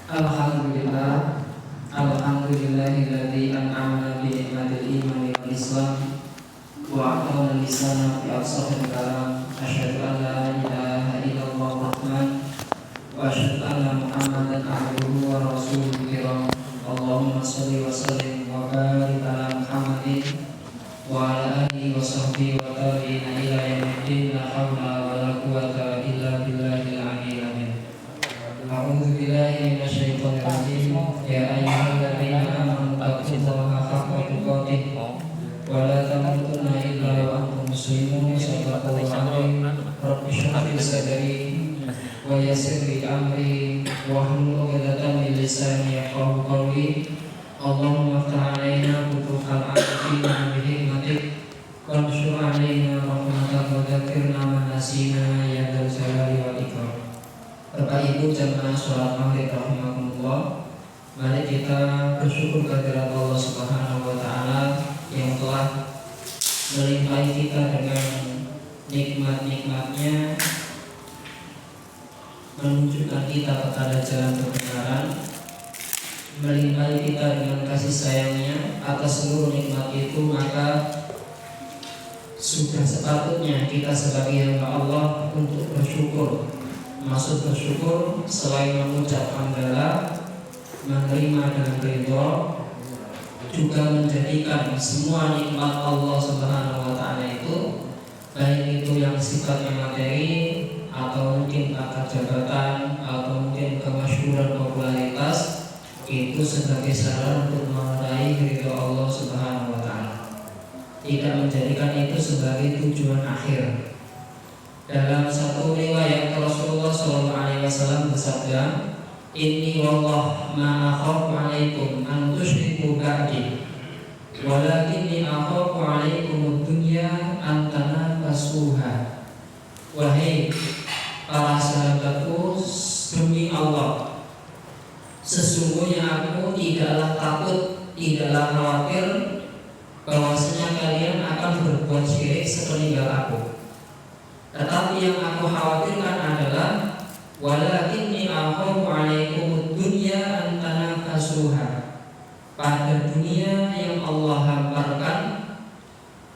Alhamdulillah, alhamdulillahilladzi an'amna bi ni'matil iman wal islam wa a'tana lisana fi aqsahil kalam. Asyhadu an la ilaha illallah rahman wa asyhadu anna Muhammadan abduhu wa rasuluhu kiram. Allahumma shalli wa sallim wa barik ala Muhammadin wa ala alihi wa sahbihi wa tabi'ina ila yaumiddin. La haula wa la quwwata illa billahil aliyyil azim. A'udzu billahi minasyaitonir rajim. Ya ayyuhalladzina amanu taqullaha haqqa tuqatih wa la tamutunna illa wa antum muslimun. Shadaqallahu azim. Rabbi shrah li sadri wa yassir li amri wahlul 'uqdatam min lisani yafqahu qawli. Allahumma iftah 'alaina futuhal 'arifin bi hikmatik wanshur 'alaina rahmatak wa dzakirna ma nasina ya dzal jalali wal ikram. Bapak Ibu jamaah sholat maghrib rahimakumullah, mari kita bersyukur kehadirat Allah Subhanahu wa taala yang telah melimpahi kita dengan nikmat-nikmatnya, menunjukkan kita kepada jalan kebenaran, melimpahi kita dengan kasih sayangnya. Atas seluruh nikmat itu maka sudah sepatutnya kita sebagai hamba Allah untuk bersyukur. Maksud bersyukur selain mengucap hamdalah, menerima dengan ridho, juga menjadikan semua nikmat Allah Subhanahu wa taala itu, baik itu yang sifatnya materi atau mungkin pangkat jabatan atau mungkin kemasyhuran popularitas, itu sebagai sarana untuk meraih ridho Allah Subhanahu wa taala. Tidak menjadikan itu sebagai tujuan akhir. Dalam satu riwayat Rasulullah SAW bersabda, Inni wallah ma akhafu alaikum an tusyriku ba'di walakinni akhafu alaikum dunya an tanafasuha. Wahai para sahabatku, demi Allah, sesungguhnya aku tidaklah takut, tidaklah khawatir bahwasanya kalian akan berbuat syirik sepeninggal aku. Tetapi yang aku khawatirkan adalah walakinni akhafu alaikumud dunya an tanafasuha. Pada dunia yang Allah hamparkan,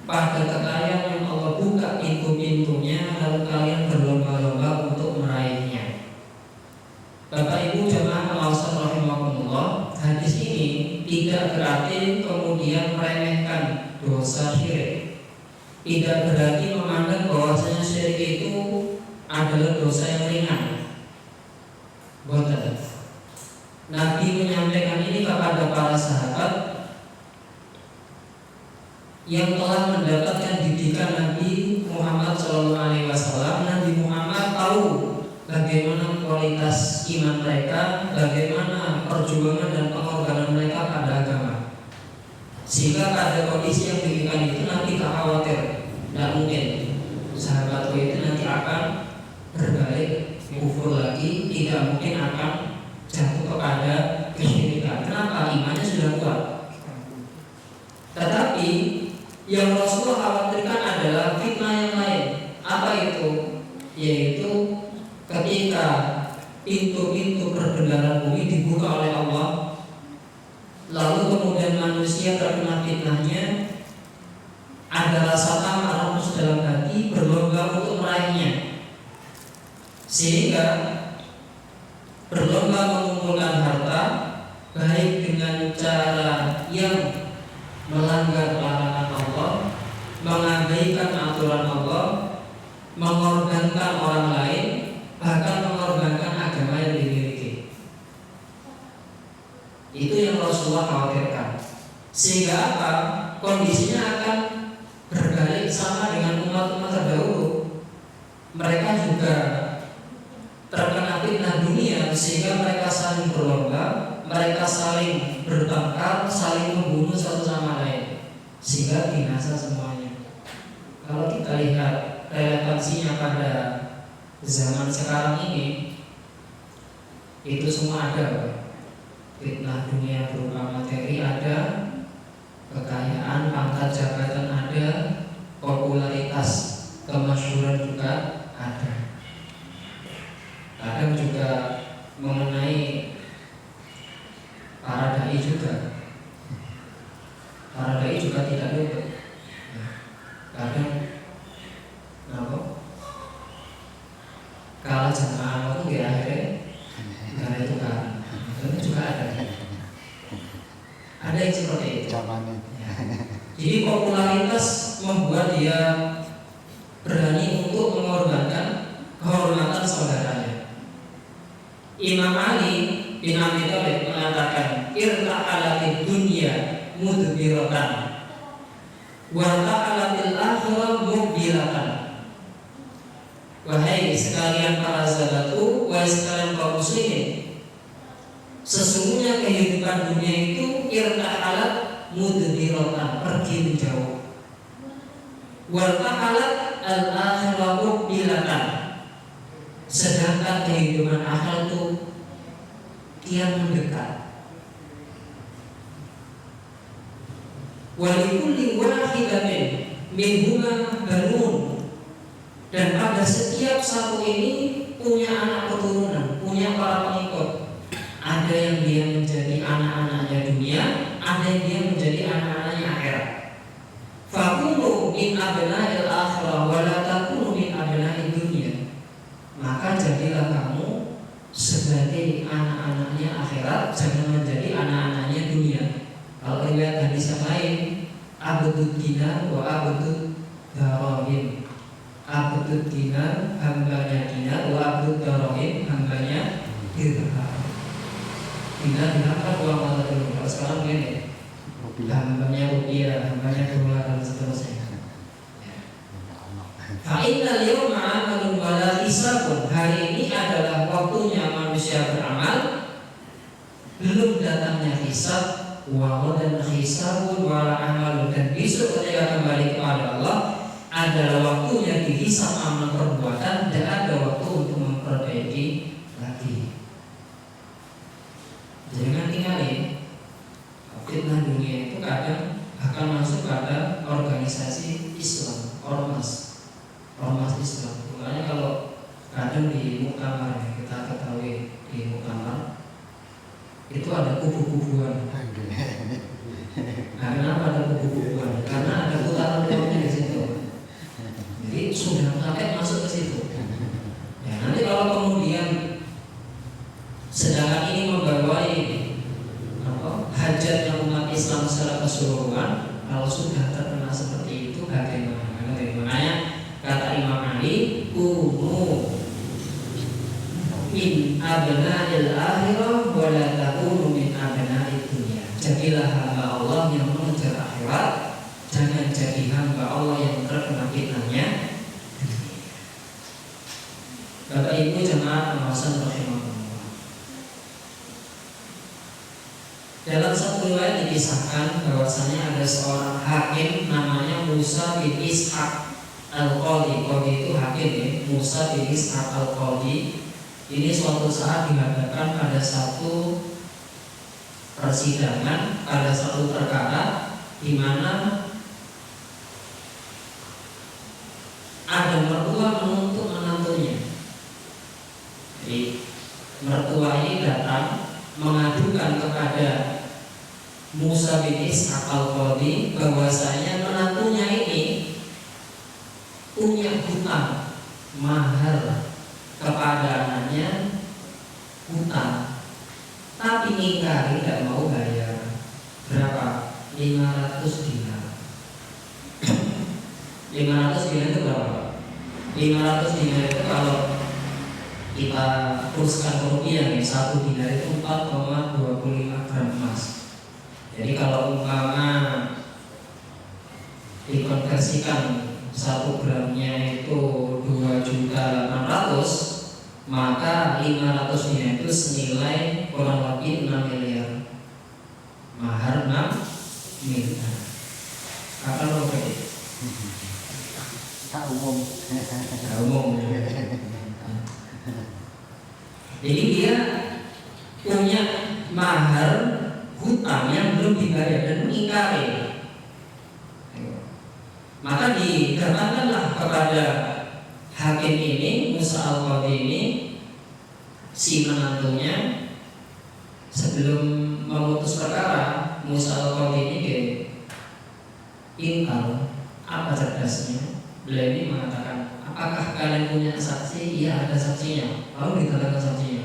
pada kekayaan yang Allah buka pintu-pintunya, lalu kalian berlomba-lomba untuk meraihnya. Bapak Ibu jamaah al-awsat rahimakumullah, hadis ini tidak berarti kemudian meremehkan dosa syirik. Tidak berarti memandang bahwasanya syirik itu adalah dosa yang ringan. Boten. Nabi menyampaikan ini kepada para sahabat yang telah mendapatkan didikan Nabi Muhammad SAW. Nabi Muhammad tahu bagaimana kualitas iman mereka, bagaimana perjuangan dan pengorbanan mereka pada agama. Sehingga pada kondisi yang demikian itu Nabi tak khawatir, tidak mungkin sahabatku itu nanti akan berbalik kufur lagi, tidak mungkin akan jatuh kepada kesyirikan. Kenapa? Imannya sudah kuat. Tetapi yang Rasulullah khawatirkan adalah fitnah yang lain. Apa itu? Yaitu ketika pintu-pintu perbendaharaan bumi dibuka oleh Allah, lalu kemudian manusia terkena fitnahnya, ada rasa tamak rakus dalam hati, berlomba untuk meraihnya, sehingga berlomba mengumpulkan harta, baik dengan cara yang melanggar larangan Allah, mengabaikan aturan Allah, mengorbankan orang lain, bahkan mengorbankan agama yang dimiliki. Itu yang Rasulullah khawatirkan. Sehingga apa? Kondisinya akan berbalik sama dengan umat-umat terdahulu. Mereka juga terkena fitnah dunia, sehingga mereka saling berlomba, mereka saling bertengkar, saling membunuh satu sama lain, sehingga binasa semuanya. Kalau kita lihat relevansinya pada zaman sekarang ini, itu semua ada. Fitnah dunia berupa materi ada, kekayaan, pangkat jabatan ada, popularitas, kemasyhuran juga ada. Kadang juga mengenai kalau jamaah itu ya akhirnya karena itu kan itu juga ada yang seperti itu. Ya. Jadi popularitas membuat dia berani untuk mengorbankan kehormatan saudaranya. Imam Ali bin Abi Thalib mengatakan, irta'alatid dunya mudbiratan wa ta'alatil akhirah mubbilatan. Wahai sekalian para sahabatku, wahai sekalian kaum muslimin, sesungguhnya kehidupan dunia itu irta'alat mudbiratan, pergi menjauh. Wa ta'alat al-akhirah mubbilatan, sedangkan kehidupan akhir itu kian mendekat. Walikulli wahidatin minhuma banun, dan pada setiap satu ini punya anak keturunan, punya para pengikut. Ada yang dia menjadi anak-anaknya dunia, ada yang dia menjadi anak-anaknya akhirat. Fakunu min abna'il akhirah wa la takunu min abna'id dunya. Maka jadilah kamu sebagai anak-anaknya akhirat, jangan menjadi anak-anaknya dunia. Kalau lihat hadis yang lain, abdud dinar wa abdud darahim. Abdud dinar hambanya dinar, wa abdud darahim hambanya dirham. Dinar kan uang mata dulu. Kalau sekarang ini hambanya rupiah, hambanya dolar dan seterusnya. Fa'inna liyawma amalun wala hisabun. Hari ini adalah waktunya manusia beramal, belum datangnya hisab. Wa ghadan hisabun wala amalun, dan besok ketika kembali kepada Allah adalah waktunya dihisab amal perbuatan dan ada waktu untuk memperbaiki lagi. Jangan tinggalin. Fitnah dunia itu kadang akan masuk pada organisasi Islam, ormas Islam. Makanya kalau kadang di muktamar, kita ketahui di muktamar itu ada kubu-kubuan. Nah, kenapa ada kubu-kubuan? Karena ada putaran uangnya di situ. Jadi sudah pakai masuk ke situ. Ya, nanti kalau kemudian sedangkan ini membawai hajatnya umat Islam secara keseluruhan, kalau sudah terkena seperti itu bagaimana? Makanya kata Imam Ali, kunu min abna'il akhirah wa la takunu min abna'id dunya. Jadilah hamba Allah yang mengejar akhirat, jangan jadi hamba Allah yang terkena fitnahnya. Bapak Ibu jemaah pengawasan rahimahullah. Dalam satu riwayat dikisahkan bahwasanya ada seorang hakim namanya Musa bin Ishaq Al-Qadhi. Qadhi itu hakim ya, Musa bin Ishaq Al-Qadhi. Ini suatu saat dihadapkan pada satu persidangan, pada satu perkara di mana ada mertua menuntut menantunya. Jadi mertua ini datang mengadukan kepada Musa bin Ishaq Al-Qadhi bahwasanya menantunya ini punya hutang mahar kepada anaknya, hutang, tapi ingkari tidak mau bayar. Berapa? 500 dinar. 500 dinar itu berapa? 500 dinar itu kalau kita kurskan ke rupiah nih, 1 dinar itu 4,25 gram emas. Jadi kalau umpama dikonversikan 1 gramnya itu 2.800.000, maka 500 dinar itu senilai kurang lebih 6 miliar. Mahar 6 miliar. Apa lo kayak? Tak umum. Tak umum. Jadi dia punya mahar hutang yang belum dibayar dan mengingkari. Maka didatangkanlah kepada hakim ini, Musa Al-Qadhi ini, si menantunya. Sebelum memutus perkara, Musa Al-Qadhi ini pintar, apa cerdasnya? Beliau ini mengatakan, apakah kalian punya saksi? Iya, ada saksinya. Lalu didatangkan saksinya.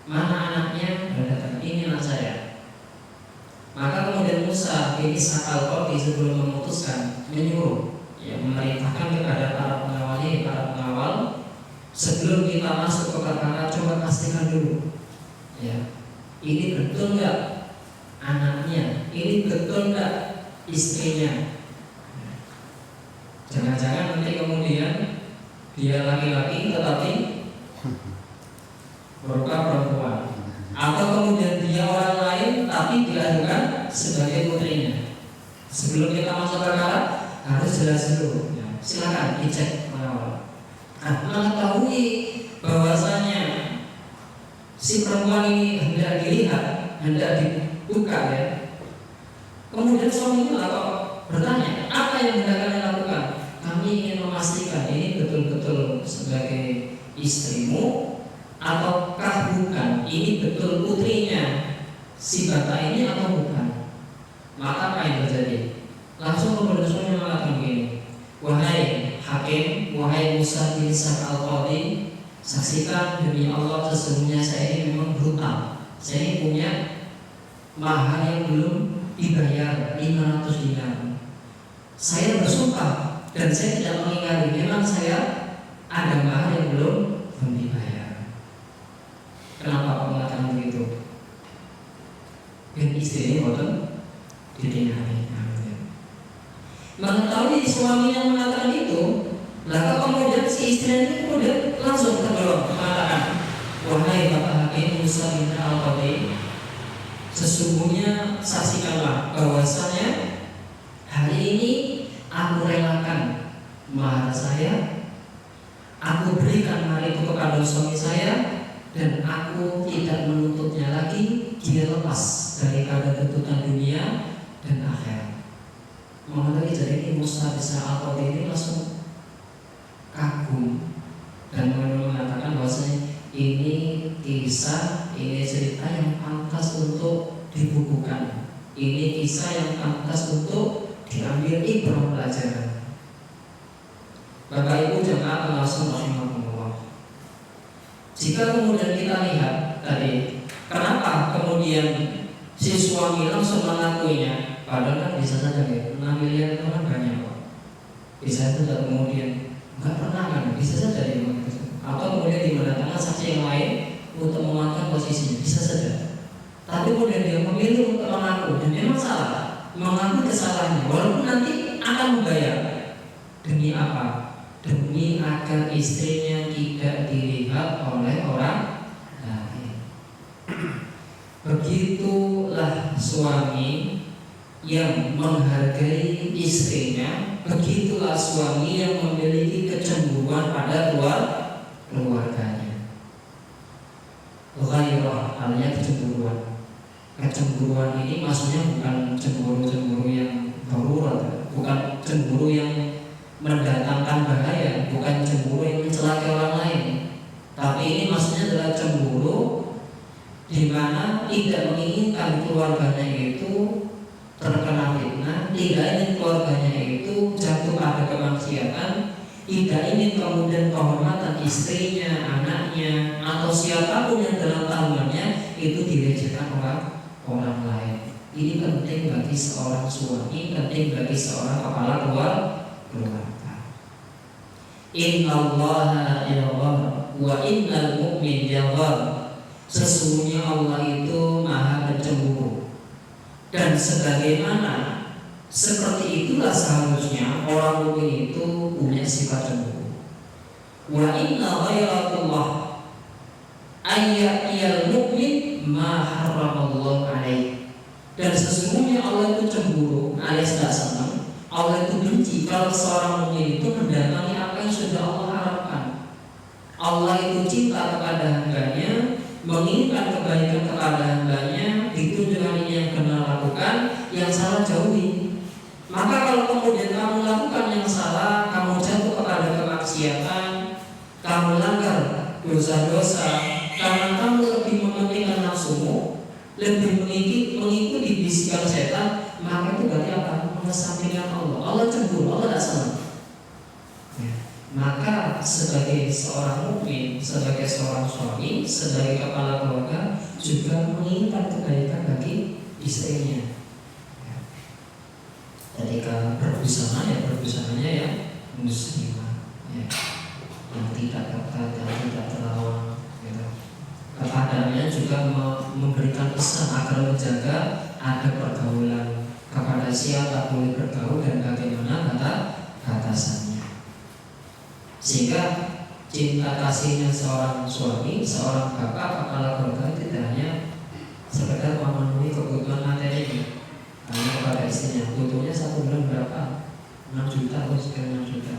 Mana anaknya? Datang. Ini anak saya. Maka kemudian Musa ini sakal qadhi sebelum memutuskan menyuruh, ya, memerintahkan kepada para pengawal sebelum kita masuk ke perkara coba pastikan dulu, ya, ini betul nggak anaknya, ini betul nggak istrinya. Jangan-jangan nanti kemudian dia laki-laki tetapi berupa perempuan, atau kemudian dia orang lain tapi diadukan sebagai putrinya. Sebelum kita masuk perkara harus jelas dulu, ya. Silakan dicek pengawal. Mengetahui bahwasanya si perempuan ini hendak dilihat, hendak dibuka, ya. Kemudian suaminya kok bertanya, apa yang hendak kalian lakukan? Kami ingin memastikan ini betul-betul sebagai istrimu ataukah bukan, ini betul putrinya si bapak ini atau bukan. Maka apa yang terjadi? Langsung kemudian suaminya mengatakan begini, wahai hakim, wahai Musa bin Sa'al al-Qadhi, saksikan demi Allah sesungguhnya saya ini memang berhutang. Saya ini punya mahar yang belum dibayar 500 dinar. Saya bersumpah dan saya tidak mengingkari, memang saya ada mahar yang belum dibayar. Kenapa Pak mengatakan begitu? Dan istri ini boten didengar. Mengetahui suaminya mengatakan itu, maka kemudian si istri ini kemudian langsung terdorong mengatakan, wahai Bapak Hakim Musa bin al-Qadhi, sesungguhnya saksikanlah bahwasanya hari ini aku relakan mahar saya, aku berikan mahar itu kepada suami saya, dan aku tidak menuntutnya lagi. Dia lepas daripada tuntutan dunia dan akhirat. Mengenai jadi ini Musa bin al-Qadhi ini langsung kagum dan mengatakan bahwasanya ini kisah, ini cerita yang pantas untuk dibukukan. Ini kisah yang pantas untuk diambil ibrah pelajaran. Bapak Ibu jemaah langsung rahimahumullah. Jika kemudian kita lihat tadi, kenapa kemudian si suami langsung mengakuinya? Padahal kan bisa saja ya, 6 miliar itu kan banyak kok. Bisa saja kemudian nggak pernah kan, bisa saja dia mengatakan. Atau kemudian dimendatangkan saksi yang lain untuk menguatkan posisinya, bisa saja. Tapi kemudian dia memilih untuk mengaku dan memang salah, mengaku kesalahannya, walaupun nanti akan membayar. Demi apa? Demi agar istrinya tidak dilihat oleh orang lain. Begitulah suami yang menghargai istrinya, begitulah suami yang memiliki kecemburuan pada keluarganya. Ghairah artinya kecemburuan. Kecemburuan ini maksudnya bukan cemburu yang darurat, bukan cemburu yang mendatangkan bahaya, bukan cemburu yang mencelakai orang lain. Tapi ini maksudnya adalah cemburu di mana tidak menginginkan keluarganya itu terkena fitnah, tidak ingin keluarganya itu jatuh pada kemaksiatan, tidak ingin kemudian kehormatan istrinya, anaknya, atau siapapun yang dalam tanggungannya itu dilecehkan orang lain. Ini penting bagi seorang suami, penting bagi seorang kepala keluarga. Innallaha yaghfir wa innal mu'min yaghfir. Sesungguhnya Allah itu Maha Pencemburu. Dan sebagaimana seperti itulah seharusnya orang mukmin itu punya sifat cemburu. Wa inna ghairatullah ayyal mu'min ma haramallahu alaih. Dan sesungguhnya Allah itu cemburu alias tidak senang, Allah itu benci kalau seorang mukmin itu mendatangi apa yang sudah Allah harapkan. Allah itu cinta kepada hambanya, menginginkan kebaikan kepada hambanya, ditunjukkan ini yang benar lakukan, yang salah jauhi. Maka kalau kemudian kamu lakukan yang salah, kamu jatuh kepada kemaksiatan, kamu langgar dosa-dosa, karena kamu lebih mementingkan nafsumu, lebih mengikuti bisikan setan, maka itu berarti apa? Mengesampingkan Allah. Allah cemburu, Allah tidak senang. Maka sebagai seorang mukmin, sebagai seorang suami, sebagai kepala keluarga juga menginginkan kebaikan bagi istrinya. Ketika berbusana ya berbusananya ya muslimah, ya, yang tidak ketat, yang tidak terlalu, gitu. Kepadanya juga memberikan pesan agar menjaga ada pergaulan, kepada siapa boleh bergaul dan bagaimana batasannya. Sehingga cinta kasihnya seorang suami, seorang bapak, kepala keluarga tidak hanya sekedar memenuhi kebutuhan materinya, hanya kepada istrinya. Butuhnya 1 bulan berapa? 6 juta atau sekitar 6 juta.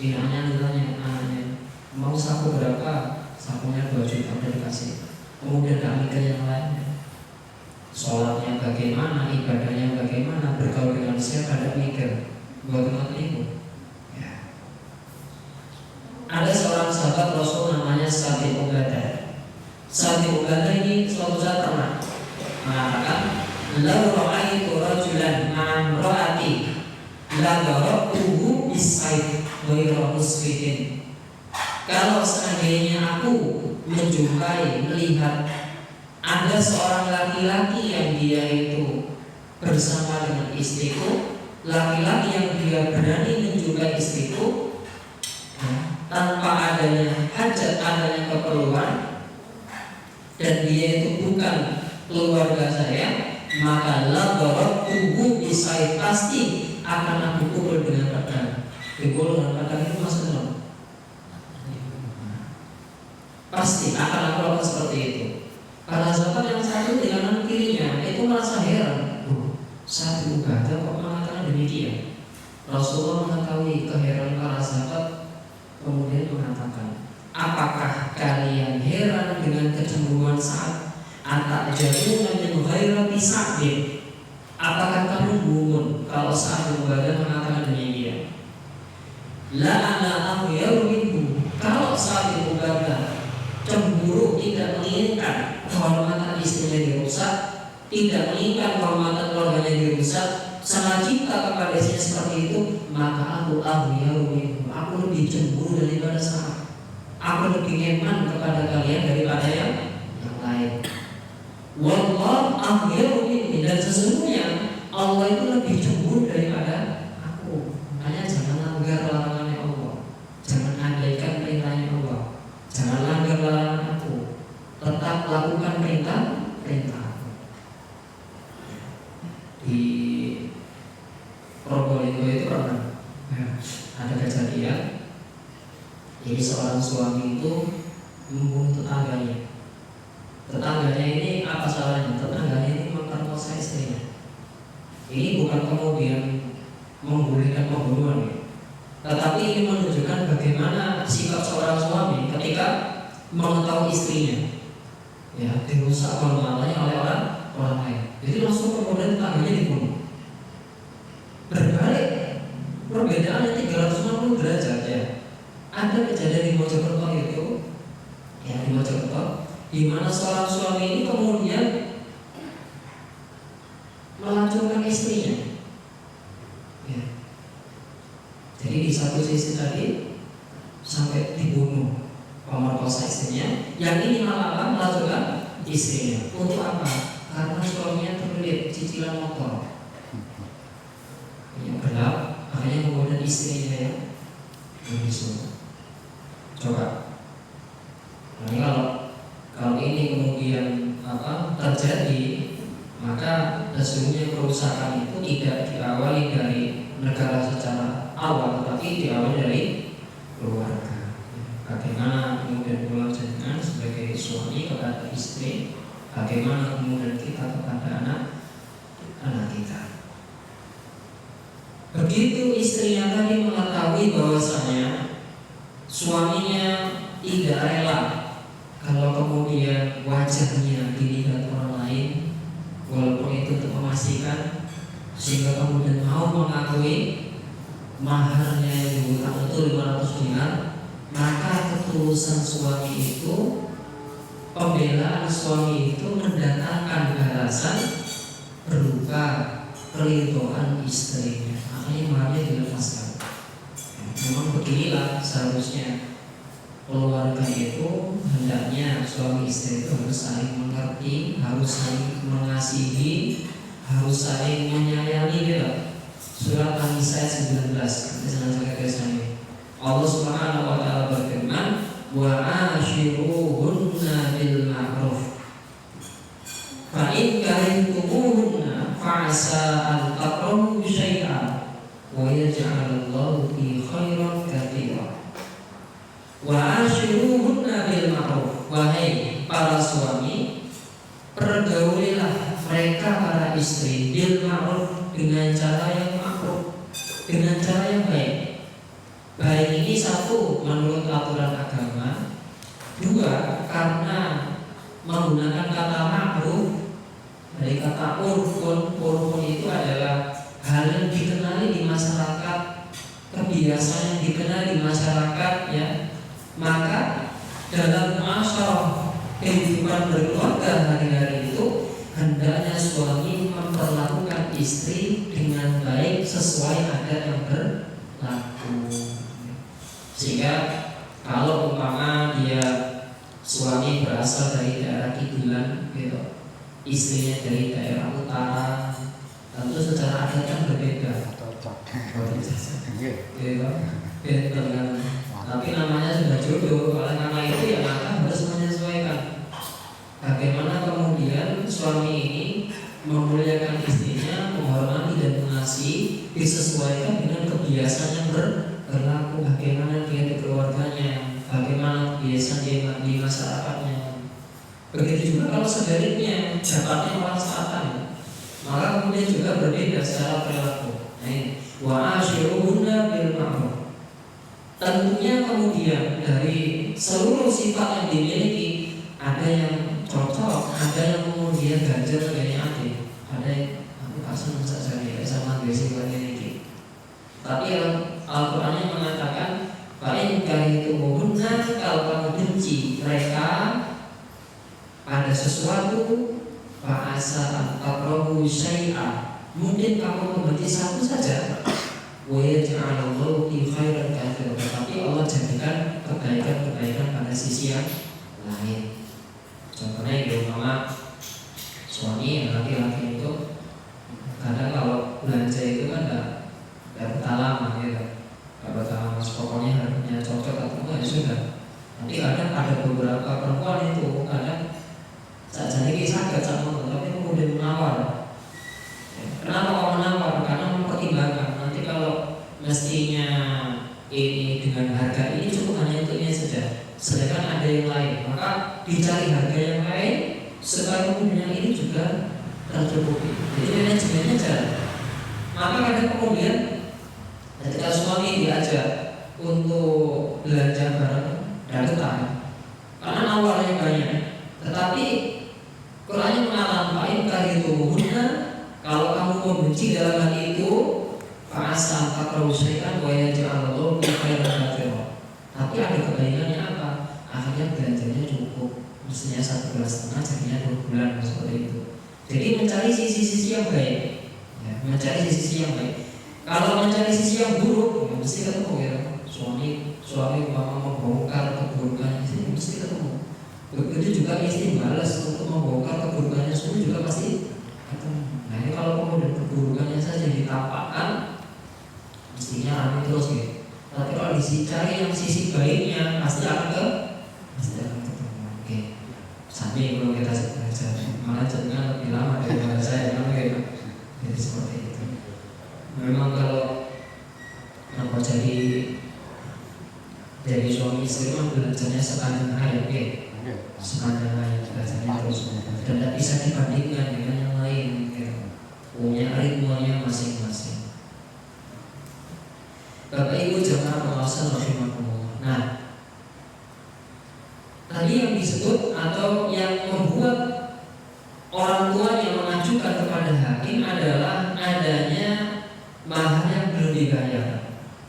Inanya nilainya anaknya mau sapu berapa? Sapunya 2 juta udah dikasih. Kemudian tak mikir yang lainnya. Sholatnya bagaimana, ibadahnya bagaimana, bergaul dengan siapa, tidak mikir. Buat umat itu. Ada seorang sahabat Rasul namanya Sa'd bin Ubadah. Sa'd bin Ubadah ini suatu saat pernah mengatakan, "Lau ra'aitu rajulan ma'amra'ati la darabtuhu bis-sayf ghairu musbihin." Kalau seandainya aku menjumpai, melihat ada seorang laki-laki yang dia itu bersama dengan istriku, laki-laki yang dia berani menjumpai istriku tanpa adanya hajat, adanya keperluan, dan dia itu bukan keluarga saya, maka la darabtuhu bisayf, pasti akan aku pukul dengan pedang. Dipukul dengan pedang itu maksudnya pasti akan aku lakukan seperti itu. Para sahabat yang satu di kanan kirinya itu merasa heran, Sa'd bin Ubadah kok mengatakan demikian. Rasulullah mengetahui keheranan para sahabat, kemudian mengatakan, apakah kalian heran dengan kecemburuan Sa'd? Atajabuna min ghairi Sa'd? Apakah kamu gumun kalau Sa'd bin Ubadah mengatakan demikian? La ana aghyaru minhu. Kalau Sa'd bin Ubadah cemburu, tidak menginginkan kehormatan istrinya dirusak, tidak menginginkan kehormatan keluarganya dirusak, sangat cinta kepada istrinya seperti itu, maka aku aghyaru minhu. Aku lebih cemburu daripada Sa'd. Aku lebih nyaman kepada kalian daripada yang lain. Wallahu aghyaru minni, dan sesungguhnya Allah itu lebih cemburu daripada aku. Makanya jangan langgar larangannya Allah, jangan abaikan perintahnya Allah, jangan langgar larangan aku, tetap lakukan perintah. Di Probolinggo itu pernah ada kejadian. Jadi seorang suami itu membunuh tetangganya. Tetangganya ini apa salahnya? Tetangganya ini memperkosa istrinya. Ini bukan kemudian membolehkan pembunuhan, tetapi ini menunjukkan bagaimana sikap seorang suami ketika mengetahui istrinya ya dirusak kehormatannya oleh orang lain. Jadi langsung kemudian tetangganya dibunuh. Berbalik, perbedaannya 360 derajat ya. Ada kejadian di Mojokerto itu, ya di Mojokerto, di mana seorang suami ini kemudian melancurkan istrinya. Ya. Jadi di satu sisi tadi sampai dibunuh, pemerkosa istrinya, yang ini malah melancurkan istrinya. Untuk apa? Karena suaminya terlilit cicilan motor yang gelap, makanya kemudian istrinya yang disuruh. Coba, nah, kalau ini kemudian terjadi, maka sesungguhnya kerusakan itu tidak diawali dari negara secara awal, tetapi diawali dari keluarga. Bagaimana kemudian keluarga sebagai suami kepada istri, bagaimana kemudian kita kepada anak kita. Begitu istrinya tadi mengetahui bahwasanya suaminya tidak rela kalau kemudian wajahnya dilihat orang lain, walaupun itu untuk memastikan, sehingga kemudian mau mengakui maharnya yang dihutang itu 500 dinar, maka ketulusan suami itu, pembelaan suami itu mendatangkan balasan berupa keridhaan istrinya. Makanya maharnya dilepaskan. memang beginilah seharusnya keluarga itu, hendaknya suami istri itu harus saling mengerti, harus saling mengasihi, harus saling menyayangi gitu. Surat An-Nisa 19 Allah Subhanahu wa taala berfirman, wa ashiruhunna bil ma'ruf fa in karihtumuhunna fa asa an takrahu syai'an wa yaj'alallahu fi khairan katsira. Wa ashiruhunna bil ma'ruf, wahai para suami, pergaulilah mereka para istri bil ma'ruf, dengan cara yang ma'ruf, dengan cara yang baik. Baik ini satu menurut aturan agama, dua karena menggunakan kata ma'ruf. Dari kata urfun itu adalah hal yang dikenali di masyarakat, kebiasaan yang dikenal di masyarakat ya. Maka dalam masalah kehidupan berkeluarga hari-hari itu, hendaknya suami memperlakukan istri dengan baik sesuai adat yang berlaku. Sehingga kalau umpama dia suami berasal dari daerah kidulan gitu, istrinya dari daerah utara, tentu secara adat kan berbeda. Gitu kan. Tapi namanya sudah jodoh, oleh karena itu ya maka harus menyesuaikan. Bagaimana kemudian suami ini memuliakan istrinya, menghormati dan mengasihi, disesuaikan dengan kebiasaan yang berlaku. Bagaimana dia di keluarganya, bagaimana kebiasaan dia di masyarakatnya. Begitu juga kalau sebaliknya dapatnya orang selatan, maka kemudian juga berbeda secara perilaku. Wa ashiruhunna bil ma'ruf. Tentunya kemudian dari seluruh sifat yang dimiliki, ada yang cocok, ada yang kemudian ganjil dari adik, ada yang aku pasang saja ya sama sifatnya ini. Tapi Al-Qurannya mengatakan, paling kali itu benar kalau kamu benci mereka ada sesuatu, bahasa takrahu syai'an, mungkin kamu membenci satu saja. Wa yaj'alallahu fi khairan katsira, tapi Allah jadikan kebaikan-kebaikan pada sisi yang lain. Contohnya di rumah suami laki-laki itu kadang kalau belanja itu kan enggak bertalama gitu. Enggak bertalama, pokoknya harganya cocok atau enggak ya sudah. Nanti kadang ada beberapa perempuan itu kadang saja ini sakit sama tapi kemudian menawar. Kenapa kok menawar? Karena mempertimbangkan nanti kalau mestinya ini dengan harga ini cukup hanya untuk ini saja, sedangkan ada yang lain, maka dicari harga yang lain supaya kemudian ini juga tercukupi. Jadi manajemennya jalan. Maka kadang kemudian ketika suami diajak untuk belanja barang darutan karena awalnya banyak, tetapi Qurannya mengatakan paling kali itu kalau kamu membenci dalam hal itu, fa'asa takrahu syai'an wa yaj'alallahu fi khairan katsira. Tapi ada kebaikannya apa? Akhirnya belanjanya cukup. Mestinya 1,5 bulan jadinya 2 bulan seperti itu. Jadi mencari sisi-sisi yang baik. Ya, mencari sisi yang baik. Kalau mencari sisi yang buruk, ya mesti ketemu ya. Suami mau membongkar keburukan istri, mesti ketemu. Begitu juga istri balas untuk membongkar keburukannya suami juga pasti ketemu. Nah ini kalau kemudian keburukannya saja ditampakkan, mestinya rame terus gitu. Tapi kalau dicari yang sisi baiknya pasti akan ketemu. Oke. Sampai kalau kita belajar, malah jadinya lebih lama daripada saya kan gitu. Jadi seperti itu. Memang kalau jadi suami istri mah belajarnya sepanjang hayat ya. Sepanjang hayat belajarnya terus. Dan tidak bisa dibandingkan dengan yang lain. Punya ritmenya masing-masing. Bapak Ibu jamaah pengawasan rahimakumullah. Nah, tadi yang disebut atau yang membuat orang tua yang mengajukan kepada hakim adalah adanya mahar yang belum dibayar.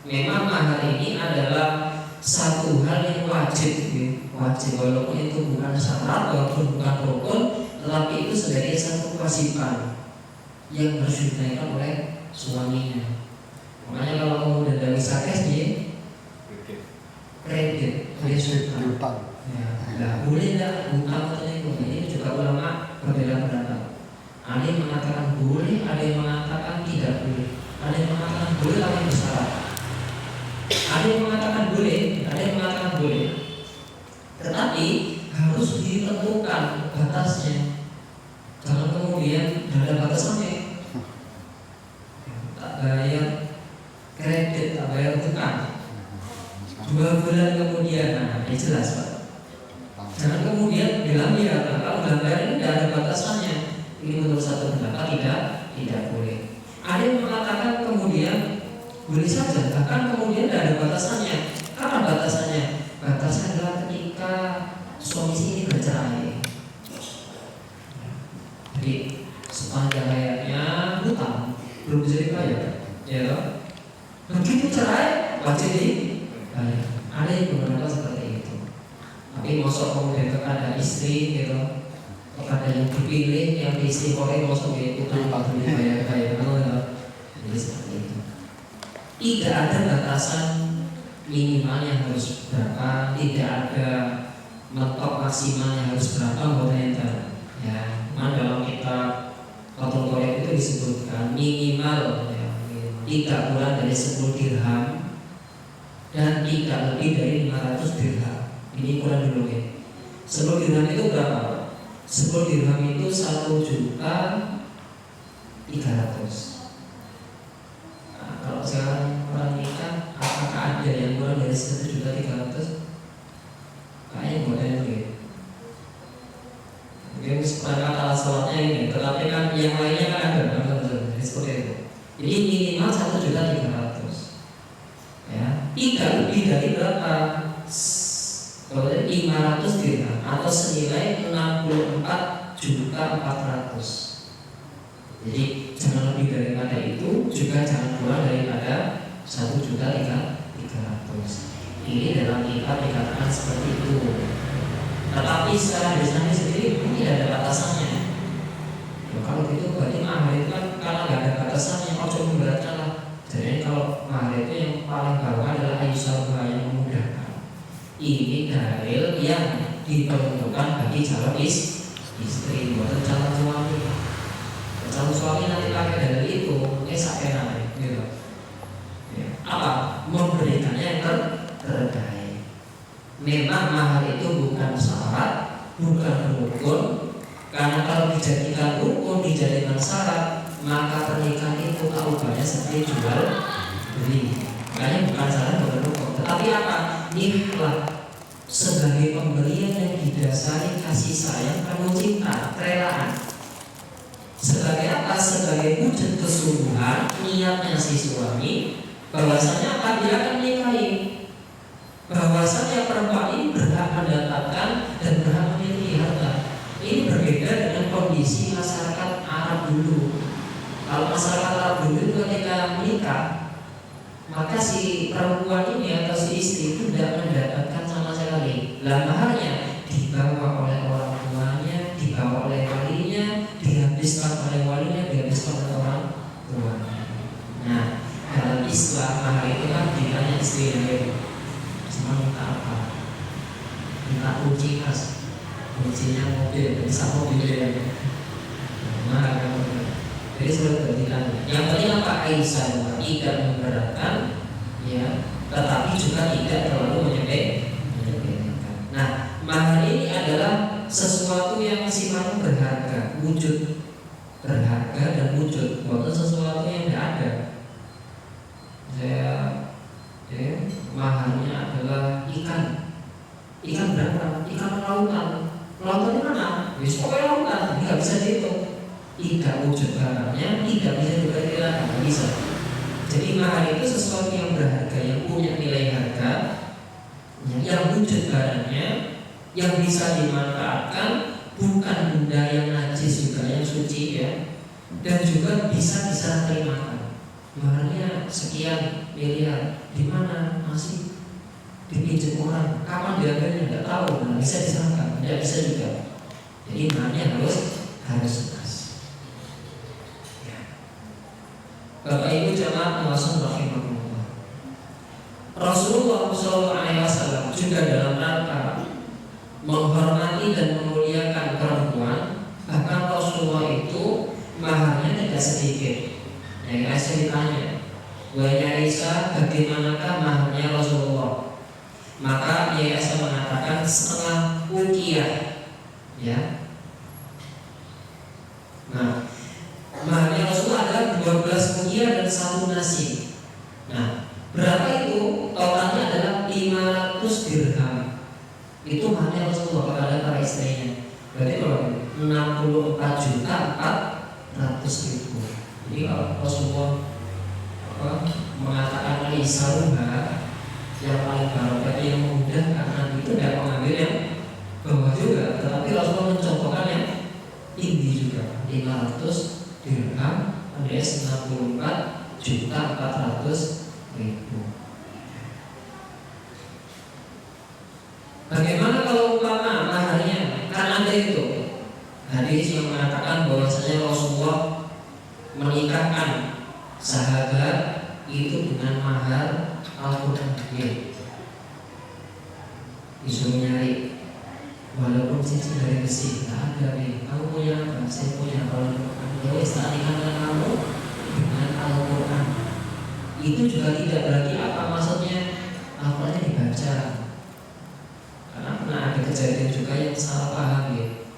Memang mahar ini adalah satu hal yang wajib, walaupun itu bukan syarat, walaupun bukan rukun, tetapi itu sebagai satu kewajiban yang harus ditunaikan oleh suaminya. Makanya kalau kemudian dari sakes kredit alias hutang. Ya, nah, boleh nggak hutang atau itu? Ini juga ulama berbeda pendapat. Ada yang mengatakan boleh, ada yang mengatakan tidak boleh. Ada yang mengatakan boleh tapi bersyarat. Ada yang mengatakan boleh, ada yang mengatakan boleh. Tetapi harus ditentukan batasnya. Jangan kemudian tidak ada batasannya. Tak bayar kredit, tak bayar hutang. 2 bulan kemudian, nah ini jelas Pak. Jangan kemudian bilang ya kalau nggak bayar ini tidak ada batasannya. Ini menurut satu pendapat tidak boleh. Ada yang mengatakan kemudian boleh saja, bahkan kemudian tidak ada batasannya. Apa batasannya? Batasnya adalah ketika suami istri ini bercerai. Jadi sepanjang hayatnya hutang belum bisa dibayar, ya toh? Begitu cerai wajib dibayar. Ada yang berpendapat seperti itu. Tapi masuk kemudian kepada istri, gitu, kepada yang dipilih, yang istri boleh masuk itu dibayar. Jadi seperti itu. Tidak ada batasan minimalnya harus berapa, tidak ada mentok maksimalnya harus berapa, ya. Nah, dalam kitab Fathul Qorib itu disebutkan minimal ya, 3 bulan dari 10 dirham dan tidak lebih dari 500 dirham. Ini kurang dulu ya. 10 dirham itu berapa? 10 dirham itu 1.300.000. Nah, kalau sekarang orang nikah, apakah ada yang kurang dari 1.300.000? Kayaknya buat yang gitu. Mungkin seperangkat alat sholatnya ini, tetapi kan yang lainnya kan ada, seperti itu. Jadi minimal 1.300.000. Ya, tidak lebih dari berapa? 500 dirham atau senilai 64.400.000. Jadi jangan lebih daripada itu, juga jangan kurang daripada 1.300.000. Ini dalam kitab dikatakan seperti itu. Tetapi secara Islam sendiri tidak ada batasannya. Ya, kalau gitu berarti mahar itu kan karena nggak ada batasannya, kalau cuma memberatkan lah. Jadi kalau mahar itu yang paling bawah adalah ayyusarha, yang memudahkan. Ini dalil yang diperuntukkan bagi calon istri, bukan calon suami. Calon suami nanti pakai dalil itu, sakena, gitu. Ya. Apa? Memberikannya yang terbaik. Memang mahar itu bukan syarat, bukan rukun. Karena kalau dijadikan rukun, dijadikan syarat, maka pernikahan itu ubahnya seperti jual beli. Makanya bukan syarat, bukan rukun. Tetapi apa? Nikah sebagai pemberian yang didasari kasih sayang, penuh cinta, kerelaan. Sebagai apa? Sebagai wujud kesungguhan niatnya si suami bahwasanya apa? Dia akan menikahi, bahwasanya perempuan ini berhak mendapatkan dan berhak memiliki harta. Ini berbeda dengan kondisi masyarakat Arab dulu. Kalau masyarakat Arab dulu ketika menikah, maka si perempuan ini atau si istri itu tidak mendapatkan sama sekali. Lah maharnya dibawa oleh orang tuanya, dibawa oleh walinya, dihabiskan oleh walinya, dihabiskan oleh orang tuanya. Nah, dalam Islam mahar itu kan ditanya istri yang sama minta apa? Minta kunci khas, kuncinya mobil, bisa mobil ya. Mahar kan? Jadi sebenarnya ditanya. Yang penting apa? Aisyah tidak memberatkan, ya, tetapi juga tidak terlalu menyepelekan. Nah, mahar ini adalah sesuatu yang sifatnya berharga, wujud berharga dan wujud, bukan sesuatu yang tidak ada. Maharnya adalah ikan. Ikan berapa? Ikan lautan. Lautan di mana? Wis pokoknya lautan, nggak bisa dihitung. Tidak wujud barangnya, tidak bisa diperkirakan, nggak bisa. Jadi mahar itu sesuatu yang berharga, yang punya nilai harga, yang wujud barangnya, yang bisa dimanfaatkan, bukan benda yang najis juga, yang suci ya, dan juga bisa diserah terimakan. Maharnya sekian miliar, di mana? Masih dipinjam orang, kapan diambilnya nggak tahu, nggak bisa diserahkan, tidak bisa juga. Jadi maharnya harus jelas. Bapak Ibu jamaah pengawasan rahimahullah. Rasulullah SAW juga dalam rangka menghormati dan memuliakan perempuan. Bahkan Rasulullah itu maharnya tidak sedikit. Yang Aisyah ditanya, wahai Aisyah, bagaimanakah maharnya Rasulullah? Maka Aisyah mengatakan setengah ukiah, ya. Nah, maharnya Rasulullah adalah 12 ukiah dan 1 nasi. Nah, berapa itu? Totalnya adalah 500 dirham. Itu maharnya Rasulullah kepada para istrinya. Berarti kalau 64.400.000. Jadi kalau Rasulullah mengatakan lisaruha yang paling barokah yang mudah, karena itu tidak mengambil yang bawah juga, tetapi Rasulullah mencontohkan yang tinggi juga, 500 dirham alias 64.400.000. Bagaimana kalau umpama maharnya? Kan ada itu hadis yang mengatakan bahwasanya Rasulullah menikahkan sahabat itu dengan mahar Al-Quran. Disuruh nyari, walaupun cincin dari besi tidak ada nih. Kamu punya apa? Saya punya Al-Quran. Ya wes, tak nikahkan kamu dengan Al-Quran. Itu juga tidak berarti apa maksudnya Al-Qurannya dibaca. Karena pernah ada kejadian juga yang salah paham ya.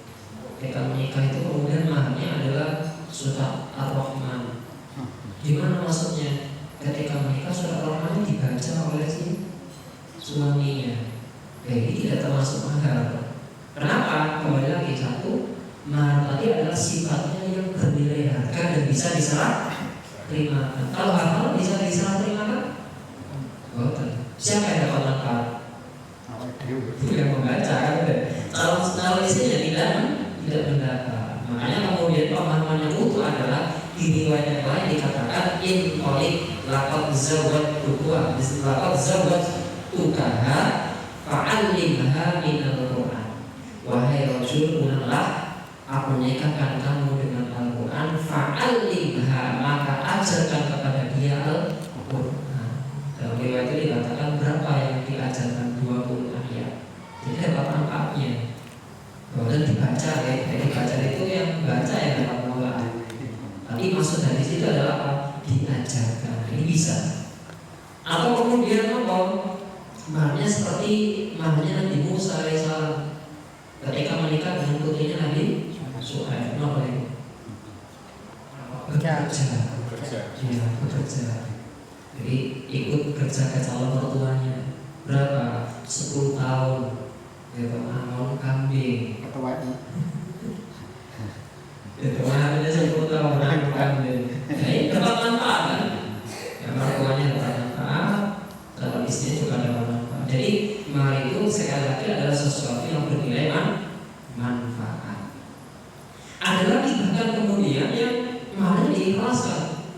Ketika menikah itu kemudian maharnya adalah surat Ar-Rahman. Gimana maksudnya? Ketika menikah surat Ar-Rahman dibaca oleh si suaminya. Ini tidak termasuk mahar. Kenapa? Kembali lagi, satu, mahar tadi adalah sifatnya yang bernilai harga dan bisa diserah terima. Kalau hafal bisa diserah terima kan? Siapa yang dapat manfaat? Yang membaca kan? Kalau istrinya tidak mendapat. Makanya kemudian pemahaman yang utuh adalah di riwayat yang lain dikatakan in qolik laqad zawwat tukaha fa'allimha minal Qur'an. Wahai rajul, ulanglah aku menikahkan kamu dengan Al-Quran. Fa'allimha, maka ajarkan kepada dia Al-Quran. Dalam riwayat itu dikatakan berapa yang diajarkan, 20 ayat. Jadi dapat manfaatnya. Kemudian dibaca ya, jadi baca itu yang baca yang dapat manfaat. Tapi maksud dari situ adalah apa? Diajarkan. Ini bisa. Atau kemudian ngomong maharnya seperti maharnya Nabi Musa alaihissalam ketika menikah dengan putrinya Nabi Syuaib. Bekerja. Jadi ikut kerja ke calon mertuanya. Berapa? 10 tahun. Ya, angon kambing. Itu maharnya 10 tahun angon kambing. Ini dapat manfaat kan? Ya, mertuanya dapat manfaat, kalau istrinya juga dapat manfaat. Jadi mahar itu sekali lagi adalah sesuatu yang bernilai manfaat. Ada lagi bahkan kemudian yang maharnya diikhlaskan.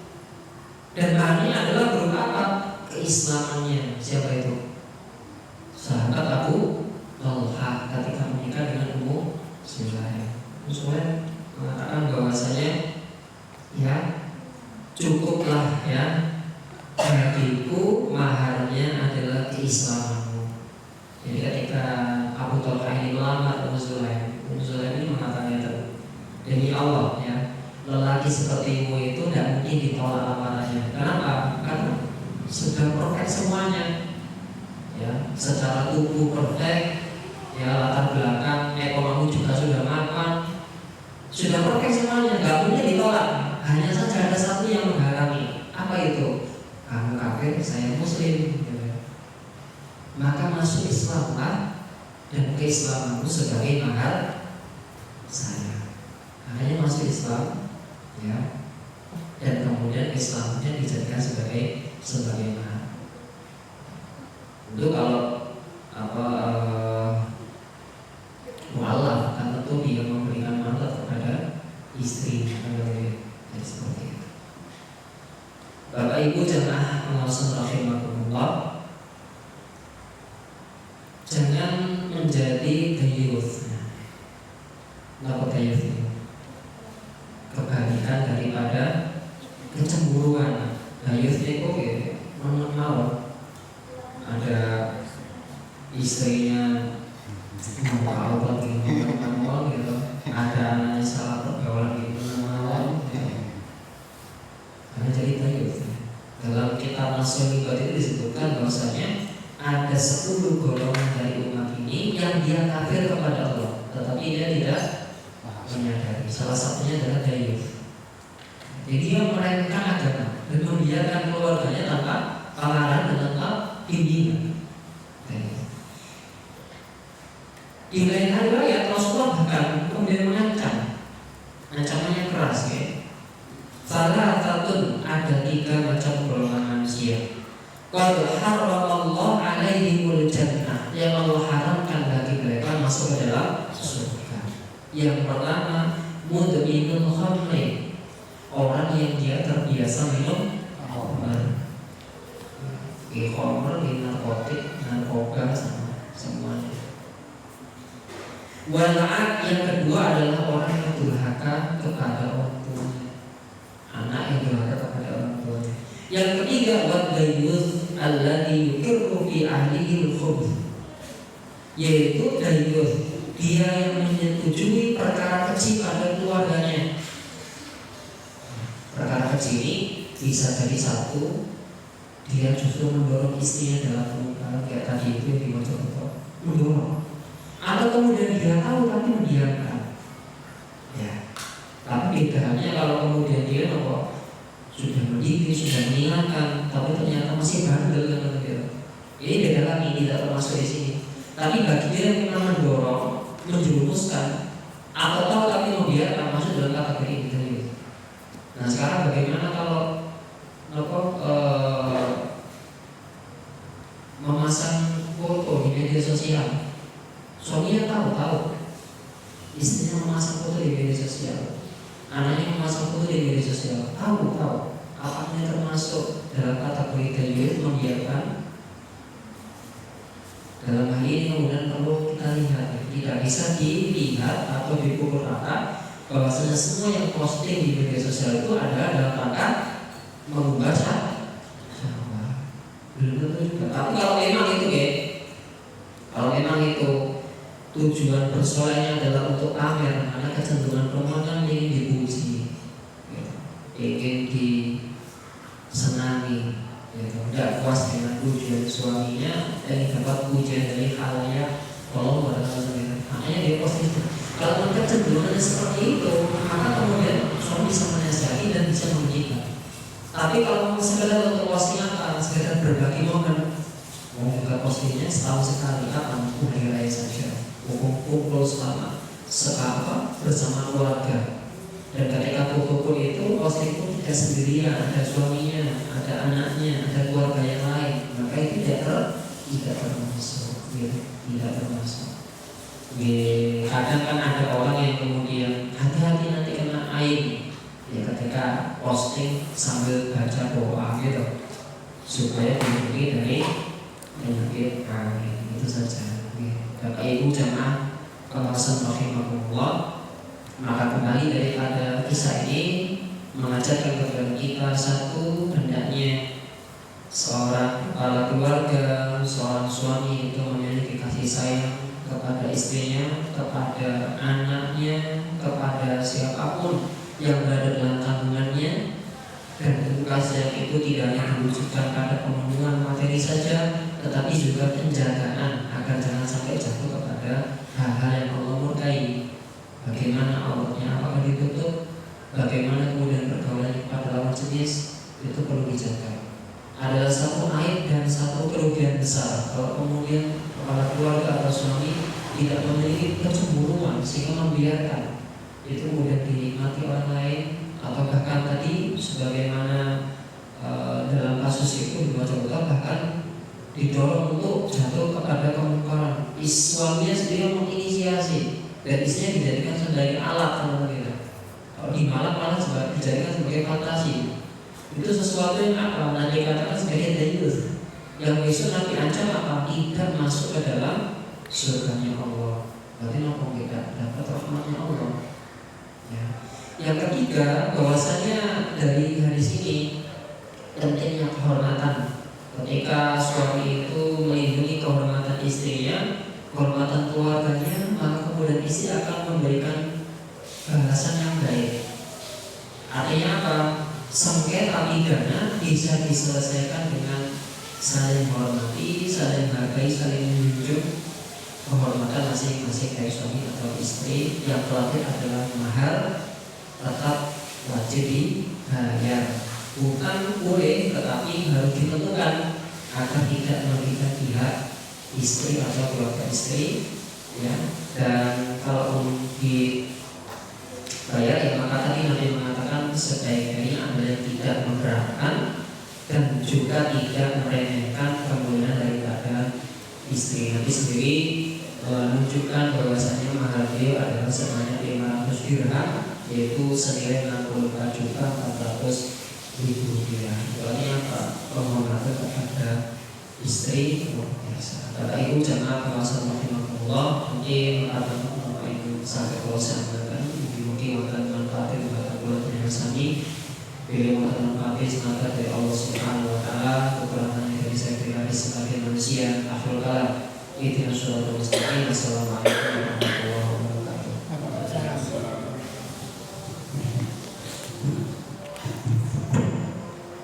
Dan maharnya adalah berupa apa? Keislamannya. Siapa itu? Sahabat Abu Talha ketika menikah dengan Ummu Sulaim. Ummu Sulaim mengatakan bahwasanya ya cukuplah ya bagiku maharnya adalah keislamanmu. Jadi ketika Abu Talha ini melamar Ummu Sulaim ini mengatakan itu, demi Allah ya, lelaki sepertimu itu tidak mungkin ditolak lamarannya. Kenapa? Karena sudah perfect semuanya. Ya, secara tubuh perfect, ya latar belakang ekonomi juga sudah mapan, sudah perfect semuanya, nggak mungkin ditolak. Hanya saja ada satu yang menghalangi. Apa itu? Kamu kafir, saya muslim. Ya. Maka masuk Islamlah dan keislamanmu sebagai mahar saya. Makanya masuk Islam, ya, dan kemudian Islamnya dijadikan sebagai mahar. Itu kalau mualaf kan tentu dia memberikan mahar kepada istri. Jadi seperti itu. Bapak Ibu jemaah pengawasan rahimakumullah, jangan menjadi dayuth. Apa dayuth itu? Kebalikan daripada kecemburuan. Dayuth itu mau ada istri dia tidak menyadari. Salah satunya adalah dayus. Jadi dia meremehkan agama dan membiarkan keluarganya tanpa pengarahan dan tanpa bimbingan. Di lain riwayat Rasulullah bahkan kemudian mengancam, ancamannya keras ya. Salah satu ada 3 macam golongan manusia. Qad haramallahu alaihimul jannah, yang Allah haramkan bagi mereka masuk ke dalam surga. Yang pertama, mudminul khamri, orang yang dia terbiasa minum khamr. Khamr, narkotik, narkoba, semuanya. Wal'aq, yang kedua adalah orang yang durhaka kepada orang tuanya, anak yang durhaka kepada orang tuanya. Yang ketiga, wadayus alladhi yukirru fi ahlihi al-khubth, yaitu dayus, dia yang menyetujui perkara kecil pada keluarganya. Perkara kecil ini bisa jadi satu, dia justru mendorong istrinya dalam kemungkaran kayak tadi itu yang dimaksud mendorong. Atau kemudian dia tahu tapi mendiamkan. Ya. Tapi bedanya kalau kemudian dia sudah mendidik, sudah mengingatkan, tapi ternyata masih bandel dengan dia. Ini beda lagi, tidak termasuk di sini. Tapi bagi dia yang memang mendorong, menjerumuskan, atau tahu tapi membiarkan, masuk dalam kategori ini. Nah sekarang bagaimana kalau memasang foto di media sosial? Suaminya tahu, istrinya memasang foto di media sosial, anaknya memasang foto di media sosial, tahu, apakah ini termasuk dalam kategori dayus membiarkan? Dalam hal ini kemudian perlu kita lihat, tidak bisa dilihat atau dipukul rata bahwasanya semua yang posting di media sosial itu adalah dalam rangka mengubah syahwat. Belum tentu juga. Tapi kalau memang itu kalau memang itu tujuan bersolehnya adalah untuk pamer, karena kecenderungan perempuan kan ingin dipuji, ingin disenangi, tidak puas dengan pujian suaminya dan dapat pujian dari khalayak, kalau makanya dia posting. Kalau mereka kecenderungannya seperti itu, maka kemudian suami bisa menasihati dan bisa menghentikan. Tapi kalau sekedar untuk postingan, sekedar berbagi momen, mau buka postingnya setahun sekali, apa hari raya saja, kumpul selama sekarang bersama keluarga. Dan ketika foto pun itu, posting pun tidak sendirian, ada suaminya, ada anaknya, ada keluarga yang lain, maka itu tidak termasuk, tidak termasuk. Kadang kan ada orang yang kemudian hati-hati nanti kena aib, ya ketika posting sambil baca doa supaya dilindungi dari penyakit aib, itu saja. Bapak Ibu jamaah kawasan rahimahullah, maka kembali daripada kisah ini mengajarkan kepada kita satu, hendaknya seorang kepala keluarga, seorang suami itu memiliki kasih sayang kepada istrinya, kepada anaknya, kepada siapapun yang berada dalam kandungannya. Dan tentu kasih itu tidak hanya diwujudkan pada pemenuhan materi saja, tetapi juga penjagaan agar jangan sampai jatuh kepada hal-hal yang Allah murkai. Bagaimana auratnya, apakah ditutup, bagaimana kemudian pergaulannya pada lawan jenis, itu perlu dijaga. Adalah satu aib dan satu kerugian besar kalau kemudian kepala keluarga atau suami tidak memiliki kecemburuan sehingga membiarkan itu kemudian dinikmati orang lain, atau bahkan tadi sebagaimana dalam kasus itu dibaca bahkan didorong untuk jatuh kepada kemungkaran. Suaminya sendiri menginisiasi dan istrinya dijadikan sebagai alat teman-teman. Kalau di malam dijadikan sebagai fantasi. Itu sesuatu yang apa? Nanti dikatakan sebagai dayus, yang besok nanti ancam apa? Tidak masuk ke dalam surganya Allah. Berarti apa? Tidak dapat rahmatnya Allah. Ya. Yang ketiga, bahwasanya dari hadis ini pentingnya kehormatan. Ketika suami itu melindungi kehormatan istrinya, kehormatan keluarganya, maka kemudian istri akan memberikan balasan yang baik. Artinya apa? Sengketa pidana bisa diselesaikan dengan saling menghormati, saling menghargai, saling menjunjung penghormatan masing-masing dari suami atau istri. Yang terakhir adalah mahar tetap wajib dibayar, bukan boleh tetapi harus ditentukan agar tidak merugikan pihak istri atau keluarga istri, ya. Dan kalau dibayar, ya maka tadi Nabi mengatakan sebaiknya Anda tidak memberatkan dan juga tidak meremehkan kemuliaan daripada istri. Nabi sendiri menunjukkan bahwasanya mahar beliau adalah sebanyak 500 dirham, yaitu senilai 64.400.000 dirham. Soalnya apa? Penghormatan kepada istri luar biasa. Bapak Ibu jamaah kawasan rahimahullah, mungkin Bapak Ibu sampai kalau saya mengatakan mungkin akan manfaatkan kepada keluarga sani. Beliau akan mengambil semangat dari Allah Subhanahu Wa Taala. Kekurangan yang dari saya pribadi sebagai manusia. Akhirul kalam. Itu yang sudah mustaqim. Assalamualaikum warahmatullahi wabarakatuh.